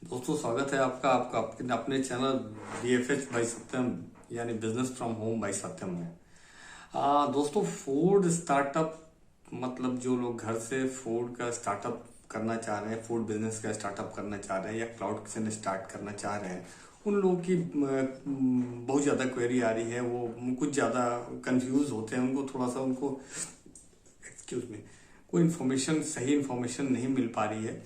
दोस्तों, स्वागत है आपका आपका अपने चैनल BFH बाई सत्यम यानी बिजनेस फ्रॉम होम बाई सत्यम में। दोस्तों, फूड स्टार्टअप मतलब जो लोग घर से फूड का स्टार्टअप करना चाह रहे हैं, फूड बिजनेस का स्टार्टअप करना चाह रहे हैं या क्लाउड किचन स्टार्ट करना चाह रहे हैं, उन लोगों की बहुत ज़्यादा क्वेरी आ रही है। वो कुछ ज़्यादा कंफ्यूज होते हैं, उनको थोड़ा सा उनको एक्सक्यूज मी कोई इन्फॉर्मेशन सही इन्फॉर्मेशन नहीं मिल पा रही है।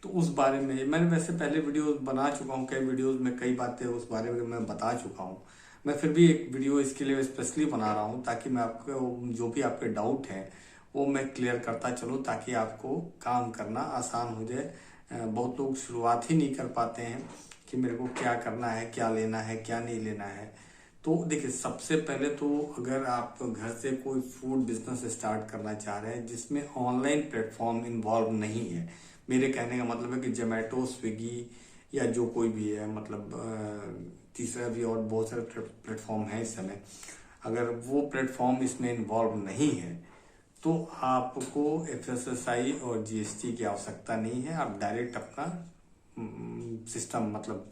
तो उस बारे में मैंने वैसे पहले वीडियोस बना चुका हूँ, कई वीडियोस में कई बातें उस बारे में मैं बता चुका हूँ। मैं फिर भी एक वीडियो इसके लिए स्पेशली बना रहा हूँ ताकि मैं आपको जो भी आपके डाउट हैं वो मैं क्लियर करता चलूँ, ताकि आपको काम करना आसान हो जाए। बहुत लोग शुरुआत ही नहीं कर पाते हैं कि मेरे को क्या करना है, क्या लेना है, क्या नहीं लेना है। तो देखिए, सबसे पहले तो अगर आप घर से कोई फूड बिजनेस स्टार्ट करना चाह रहे हैं जिसमें ऑनलाइन प्लेटफॉर्म इन्वॉल्व नहीं है, मेरे कहने का मतलब है कि जोमेटो, स्विगी या जो कोई भी है, मतलब तीसरा भी और बहुत सारे प्लेटफॉर्म हैं इस समय, अगर वो प्लेटफॉर्म इसमें इन्वॉल्व नहीं है तो आपको FSSAI और GST की आवश्यकता नहीं है। आप डायरेक्ट अपना सिस्टम मतलब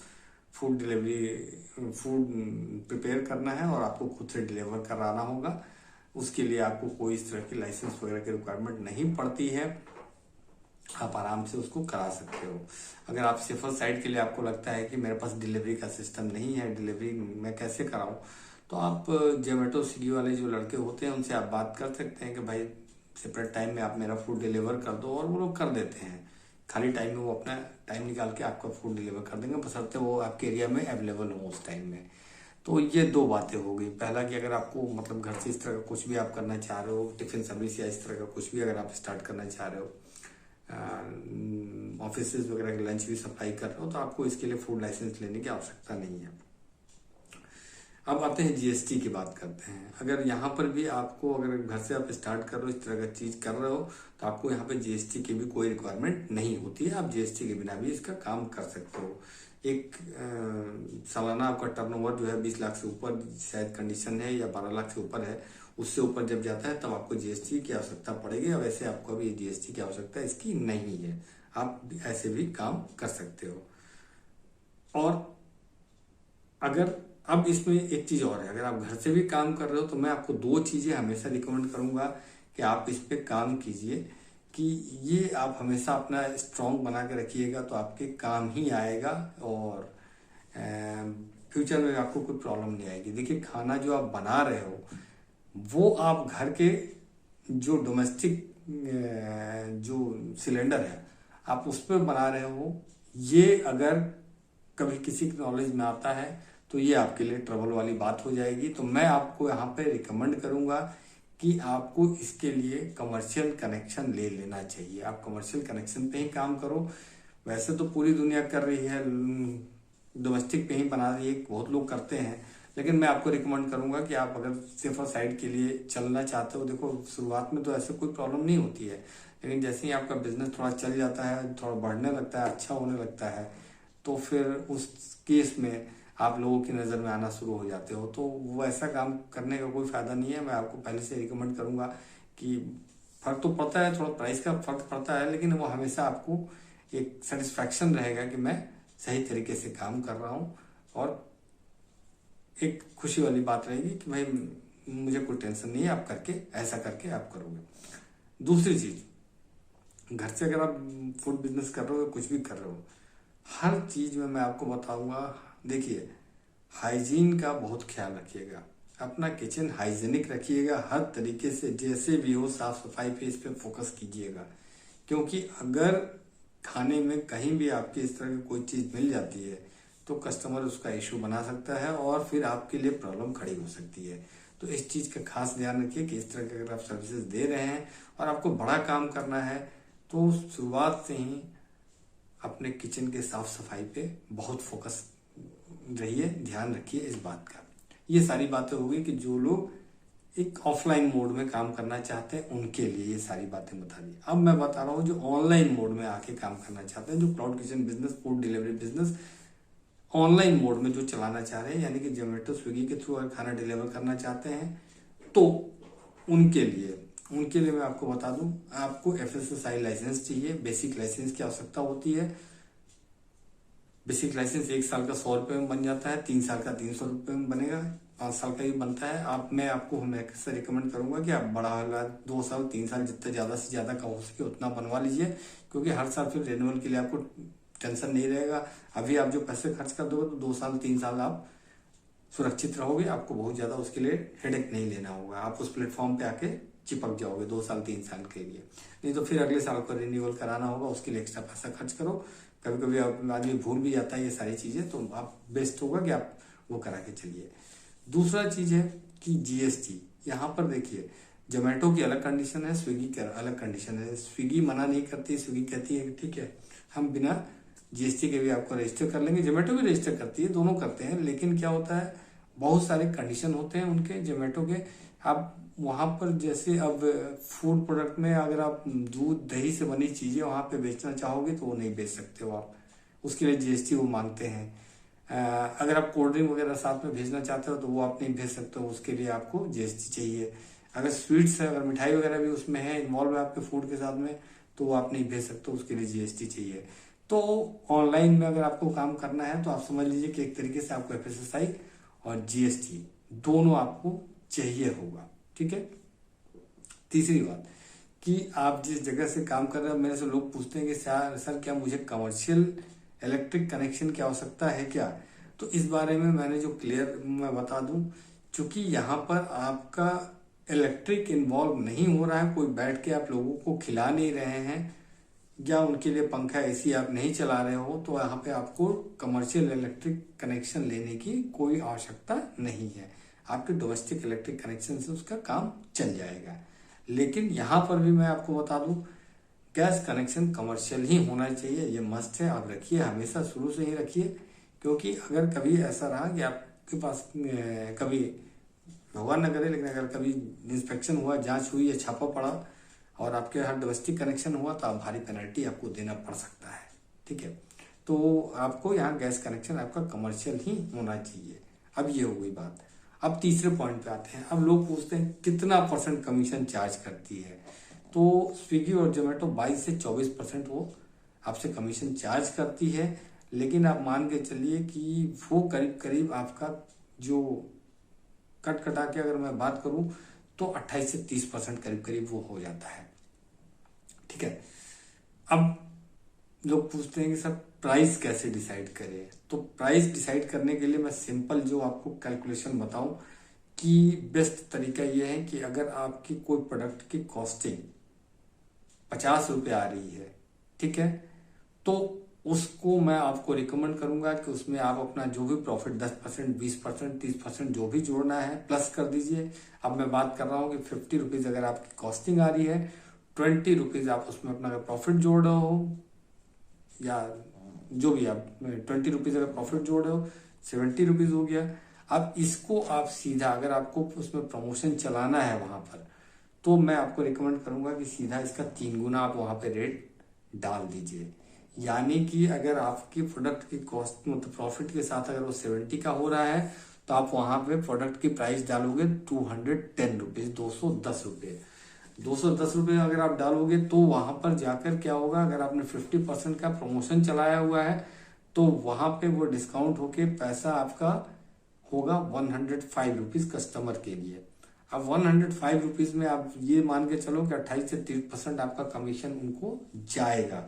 फूड डिलीवरी फूड प्रिपेयर करना है और आपको खुद से डिलीवर कराना होगा। उसके लिए आपको कोई इस तरह की लाइसेंस वगैरह की रिक्वायरमेंट नहीं पड़ती है, आप आराम से उसको करा सकते हो। अगर आप सिर्फ साइड के लिए आपको लगता है कि मेरे पास डिलीवरी का सिस्टम नहीं है, डिलीवरी मैं कैसे कराऊं, तो आप जोमेटो स्विगी वाले जो लड़के होते हैं उनसे आप बात कर सकते हैं कि भाई सेपरेट टाइम में आप मेरा फूड डिलीवर कर दो, और वो लोग कर देते हैं। खाली टाइम में वो अपना टाइम निकाल के आपका फूड डिलीवर कर देंगे, बशर्ते वो आपके एरिया में अवेलेबल हो उस टाइम में। तो ये दो बातें हो गई। पहला कि अगर आपको मतलब घर से इस तरह का कुछ भी आप करना चाह रहे हो, टिफिन सर्विस या इस तरह का कुछ भी अगर आप स्टार्ट करना चाह रहे हो, ऑफिस वगैरह के लंच भी सप्लाई कर रहे हो, तो आपको इसके लिए फूड लाइसेंस लेने की आवश्यकता नहीं है। अब आते हैं GST की बात करते हैं। अगर यहाँ पर भी आपको, अगर घर से आप स्टार्ट कर रहे हो, इस तरह का चीज कर रहे हो, तो आपको यहाँ पे GST की भी कोई रिक्वायरमेंट नहीं होती है। आप GST के बिना भी इसका काम कर सकते हो। एक सालाना आपका टर्नओवर जो है 20 लाख से ऊपर शायद कंडीशन है, या 12 लाख से ऊपर है, उससे ऊपर जब जाता है तब आपको GST की आवश्यकता पड़ेगी। और वैसे आपको अभी GST की आवश्यकता इसकी नहीं है, आप ऐसे भी काम कर सकते हो। और अगर अब इसमें एक चीज और है, अगर आप घर से भी काम कर रहे हो तो मैं आपको दो चीजें हमेशा रिकमेंड करूंगा कि आप इस पे काम कीजिए, कि ये आप हमेशा अपना स्ट्रांग बना के रखिएगा तो आपके काम ही आएगा, और फ्यूचर में आपको कोई प्रॉब्लम नहीं आएगी। देखिए, खाना जो आप बना रहे हो वो आप घर के जो डोमेस्टिक जो सिलेंडर है आप उस पर बना रहे हो, ये अगर कभी किसी की नॉलेज में आता है तो ये आपके लिए ट्रबल वाली बात हो जाएगी। तो मैं आपको यहाँ पे रिकमेंड करूंगा कि आपको इसके लिए कमर्शियल कनेक्शन ले लेना चाहिए। आप कमर्शियल कनेक्शन पे ही काम करो। वैसे तो पूरी दुनिया कर रही है, डोमेस्टिक पे ही बना रही है, बहुत लोग करते हैं, लेकिन मैं आपको रिकमेंड करूंगा कि आप अगर सिर्फ साइड के लिए चलना चाहते हो, देखो शुरुआत में तो ऐसे कोई प्रॉब्लम नहीं होती है, लेकिन जैसे ही आपका बिजनेस थोड़ा चल जाता है, थोड़ा बढ़ने लगता है, अच्छा होने लगता है, तो फिर उस केस में आप लोगों की नज़र में आना शुरू हो जाते हो। तो वो ऐसा काम करने का कोई फायदा नहीं है। मैं आपको पहले से रिकमेंड करूंगा कि फर्क तो पड़ता है, थोड़ा प्राइस का फर्क पड़ता है, लेकिन वो हमेशा आपको एक सेटिस्फैक्शन रहेगा कि मैं सही तरीके से काम कर रहा हूँ, और एक खुशी वाली बात रहेगी कि भाई मुझे कोई टेंशन नहीं है, आप करके ऐसा करके आप करोगे। दूसरी चीज, घर से अगर आप फूड बिजनेस कर रहे हो, कुछ भी कर रहे हो, हर चीज में मैं आपको बताऊंगा। देखिए, हाइजीन का बहुत ख्याल रखिएगा, अपना किचन हाइजीनिक रखिएगा, हर तरीके से जैसे भी हो साफ सफाई पे इस पे फोकस कीजिएगा। क्योंकि अगर खाने में कहीं भी आपकी इस तरह की कोई चीज मिल जाती है तो कस्टमर उसका इशू बना सकता है और फिर आपके लिए प्रॉब्लम खड़ी हो सकती है। तो इस चीज का खास ध्यान रखिए कि इस तरह के अगर आप सर्विसेज दे रहे हैं और आपको बड़ा काम करना है तो शुरुआत से ही अपने किचन के साफ सफाई पे बहुत फोकस रहिए, ध्यान रखिए इस बात का। ये सारी बातें हो गई कि जो लोग एक ऑफलाइन मोड में काम करना चाहते हैं उनके लिए ये सारी बातें बता दी। अब मैं बता रहा हूँ जो ऑनलाइन मोड में आके काम करना चाहते हैं, जो cloud kitchen business, food delivery business online mode में जो चलाना चाह रहे हैं, यानी कि जोमेटो स्विगी के थ्रू अगर खाना डिलीवर करना चाहते हैं, तो उनके लिए मैं आपको बता दूं, आपको FSSAI लाइसेंस चाहिए, बेसिक लाइसेंस की आवश्यकता होती है। बेसिक लाइसेंस 1 साल का 100 रुपये में बन जाता है, 3 साल का 300 रुपये में बनेगा, 5 साल का भी बनता है। मैं आपको हमेशा रिकमेंड करूंगा कि आप बड़ा वाला 2 साल 3 साल जितना ज़्यादा से ज़्यादा का हो सके उतना बनवा लीजिए, क्योंकि हर साल फिर रिन्यूअल के लिए आपको टेंशन नहीं रहेगा। अभी आप जो पैसे खर्च कर दोगे तो 2 साल 3 साल आप सुरक्षित रहोगे, आपको बहुत ज़्यादा उसके लिए हेडेक नहीं लेना होगा। आप उस प्लेटफॉर्म पे आके चिपक जाओगे 2 साल 3 साल के लिए। नहीं तो फिर अगले साल को रिन्यूअल कराना होगा, उसके लिए एक्स्ट्रा पैसा खर्च करो। कभी कभी आदमी भूल भी जाता है ये सारी चीज़ें, तो आप बेस्ट होगा कि आप वो करा के चलिए। दूसरा चीज़ है कि जीएसटी। यहाँ पर देखिए, जोमेटो की अलग कंडीशन है, स्विगी की अलग कंडीशन है। स्विगी मना नहीं करती, स्विगी कहती है ठीक है हम बिना जीएसटी के भी आपको रजिस्टर कर लेंगे। जोमेटो भी रजिस्टर करती है, दोनों करते हैं, लेकिन क्या होता है बहुत सारे कंडीशन होते हैं उनके जोमेटो के। आप वहाँ पर जैसे अब फूड प्रोडक्ट में अगर आप दूध दही से बनी चीज़ें वहाँ पे बेचना चाहोगे तो वो नहीं बेच सकते हो आप, उसके लिए जीएसटी वो मांगते हैं। अगर आप कोल्ड ड्रिंक वगैरह साथ में भेजना चाहते हो तो वो आप नहीं भेज सकते हो, उसके लिए आपको जीएसटी चाहिए। अगर स्वीट्स है, अगर मिठाई वगैरह भी उसमें है, इन्वॉल्व है आपके फूड के साथ में, तो वो आप नहीं भेज सकते, उसके लिए जीएसटी चाहिए। तो ऑनलाइन में अगर आपको काम करना है तो आप समझ लीजिए कि एक तरीके से आपको एफएसएसआई और जीएसटी दोनों आपको चाहिए होगा, ठीक है। तीसरी बात कि आप जिस जगह से काम कर रहे हो, मेरे से लोग पूछते हैं कि सर क्या मुझे कमर्शियल इलेक्ट्रिक कनेक्शन की आवश्यकता है क्या? तो इस बारे में मैंने जो क्लियर मैं बता दूं, चूंकि यहाँ पर आपका इलेक्ट्रिक इन्वॉल्व नहीं हो रहा है, कोई बैठ के आप लोगों को खिला नहीं रहे हैं या उनके लिए पंखा एसी आप नहीं चला रहे हो, तो यहाँ पे आपको कमर्शियल इलेक्ट्रिक कनेक्शन लेने की कोई आवश्यकता नहीं है। आपके डोमेस्टिक इलेक्ट्रिक कनेक्शन से उसका काम चल जाएगा। लेकिन यहाँ पर भी मैं आपको बता दूं, गैस कनेक्शन कमर्शियल ही होना चाहिए, ये मस्ट है, आप रखिए, हमेशा शुरू से ही रखिए। क्योंकि अगर कभी ऐसा रहा कि आपके पास कभी भगवान न करे, लेकिन अगर कभी इंस्पेक्शन हुआ, जांच हुई या छापा पड़ा और आपके यहाँ डोमेस्टिक कनेक्शन हुआ तो आप भारी पेनल्टी आपको देना पड़ सकता है, ठीक है। तो आपको यहाँ गैस कनेक्शन आपका कमर्शियल ही होना चाहिए। अब ये हो गई बात। अब तीसरे पॉइंट पे आते हैं। अब लोग पूछते हैं कितना % कमीशन चार्ज करती है? तो स्विगी और जोमेटो 22 से 24% वो आपसे कमीशन चार्ज करती है। लेकिन आप मान के चलिए कि वो करीब करीब आपका जो कट कटा के अगर मैं बात करूं तो 28 से 30% करीब करीब वो हो जाता है, ठीक है। अब लोग पूछते हैं कि सर प्राइस कैसे डिसाइड करें? तो प्राइस डिसाइड करने के लिए मैं सिंपल जो आपको कैलकुलेशन बताऊं कि बेस्ट तरीका यह है कि अगर आपकी कोई प्रोडक्ट की कॉस्टिंग 50 रुपये आ रही है, ठीक है, तो उसको मैं आपको रिकमेंड करूंगा कि उसमें आप अपना जो भी प्रॉफिट 10%, 20%, 30% जो भी जोड़ना है प्लस कर दीजिए। अब मैं बात कर रहा हूँ कि 50 रुपीज अगर आपकी कॉस्टिंग आ रही है, 20 रुपीज आप उसमें अपना अगर प्रॉफिट जोड़ रहे हो, या जो भी आप 20 रुपीज अगर प्रॉफिट जोड़ रहे हो, 70 रुपीज हो गया। अब इसको आप सीधा, अगर आपको उसमें प्रमोशन चलाना है वहां पर, तो मैं आपको रिकमेंड करूंगा कि सीधा इसका 3 गुना आप वहां पे रेट डाल दीजिए। यानी कि अगर आपकी प्रोडक्ट की कॉस्ट मतलब प्रॉफिट के साथ अगर वो 70 का हो रहा है, तो आप वहां पे प्रोडक्ट की प्राइस डालोगे 210 रुपीज, 210 रुपये। 210 रुपये अगर आप डालोगे तो वहां पर जाकर क्या होगा, अगर आपने 50% का प्रमोशन चलाया हुआ है तो वहां पे वो डिस्काउंट होके पैसा आपका होगा 105 रुपीज कस्टमर के लिए। अब 105 रुपीज में आप ये मान के चलो कि 28 से 30% आपका कमीशन उनको जाएगा।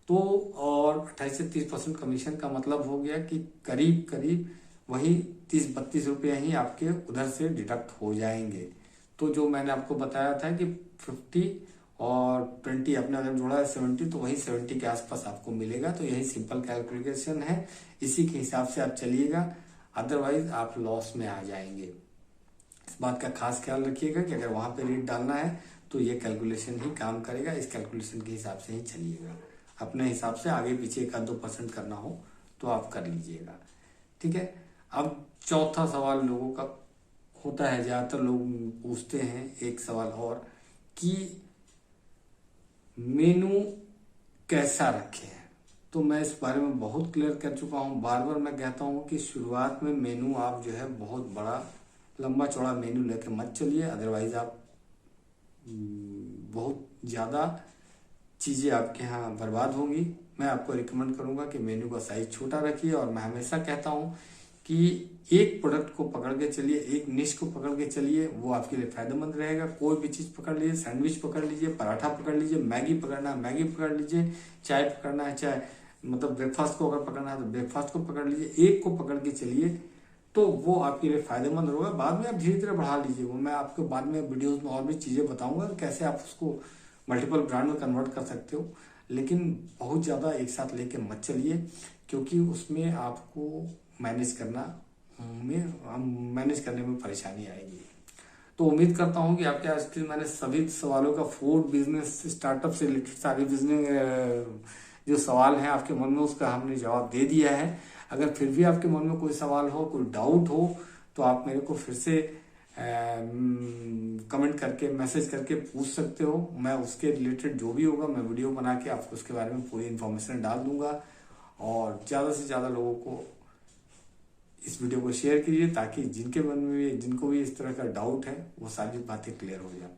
तो और 28 से 30% कमीशन का मतलब हो गया कि करीब करीब वही 30-32 रुपये ही आपके उधर से डिडक्ट हो जाएंगे। तो जो मैंने आपको बताया था कि 50 और 20 आपने अगर जोड़ा है 70, तो वही 70 के आसपास आपको मिलेगा। तो यही सिंपल कैलकुलेशन है, इसी के हिसाब से आप चलिएगा, अदरवाइज आप लॉस में आ जाएंगे। इस बात का खास ख्याल रखिएगा कि अगर वहां पे रेट डालना है तो ये कैलकुलेशन ही काम करेगा, इस कैलकुलेशन के हिसाब से ही चलिएगा। अपने हिसाब से आगे पीछे 1-2% करना हो तो आप कर लीजिएगा, ठीक है। अब चौथा सवाल लोगों का होता है, ज्यादातर लोग पूछते हैं एक सवाल और कि मेनू कैसा रखें। तो मैं इस बारे में बहुत क्लियर कर चुका हूं, बार बार मैं कहता हूं कि शुरुआत में मेनू आप जो है बहुत बड़ा लंबा चौड़ा मेनू लेके मत चलिए, अदरवाइज आप बहुत ज्यादा चीजें आपके यहाँ बर्बाद होंगी। मैं आपको रिकमेंड करूंगा कि मेन्यू का साइज छोटा रखिए। और मैं हमेशा कहता हूं कि एक प्रोडक्ट को पकड़ के चलिए, एक निश को पकड़ के चलिए, वो आपके लिए फायदेमंद रहेगा। कोई भी चीज पकड़ लीजिए, सैंडविच पकड़ लीजिए, पराठा पकड़ लीजिए, मैगी पकड़ना है मैगी पकड़ लीजिए, चाय पकड़ना है चाय, मतलब ब्रेकफास्ट को अगर पकड़ना है तो ब्रेकफास्ट को पकड़ लीजिए, एक को पकड़ के चलिए तो वो आपके लिए फायदेमंद होगा। बाद में आप धीरे धीरे बढ़ा लीजिए, वो मैं आपको बाद में वीडियोस में और भी चीजें बताऊंगा कैसे आप उसको मल्टीपल ब्रांड में कन्वर्ट कर सकते हो। लेकिन बहुत ज्यादा एक साथ लेके मत चलिए, क्योंकि उसमें आपको मैनेज करने में परेशानी आएगी। तो उम्मीद करता हूं कि आपके आज के मैंने सभी सवालों का, फूड बिजनेस स्टार्टअप से रिलेटेड सारी बिजनेस जो सवाल हैं आपके मन में, उसका हमने जवाब दे दिया है। अगर फिर भी आपके मन में कोई सवाल हो, कोई डाउट हो, तो आप मेरे को फिर से कमेंट करके, मैसेज करके पूछ सकते हो। मैं उसके रिलेटेड जो भी होगा मैं वीडियो बना के आपको उसके बारे में पूरी इन्फॉर्मेशन डाल दूंगा। और ज़्यादा से ज़्यादा लोगों को इस वीडियो को शेयर कीजिए, ताकि जिनके मन में जिनको भी इस तरह का डाउट है वो सारी बातें क्लियर हो जाए।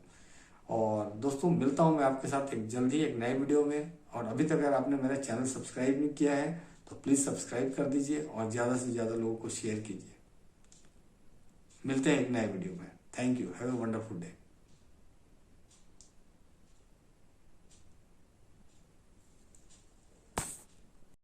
और दोस्तों, मिलता हूं मैं आपके साथ एक जल्द ही एक नए वीडियो में। और अभी तक अगर आपने मेरा चैनल सब्सक्राइब नहीं किया है तो प्लीज सब्सक्राइब कर दीजिए और ज्यादा से ज्यादा लोगों को शेयर कीजिए। मिलते हैं एक नए वीडियो में। Thank you. Have a wonderful day.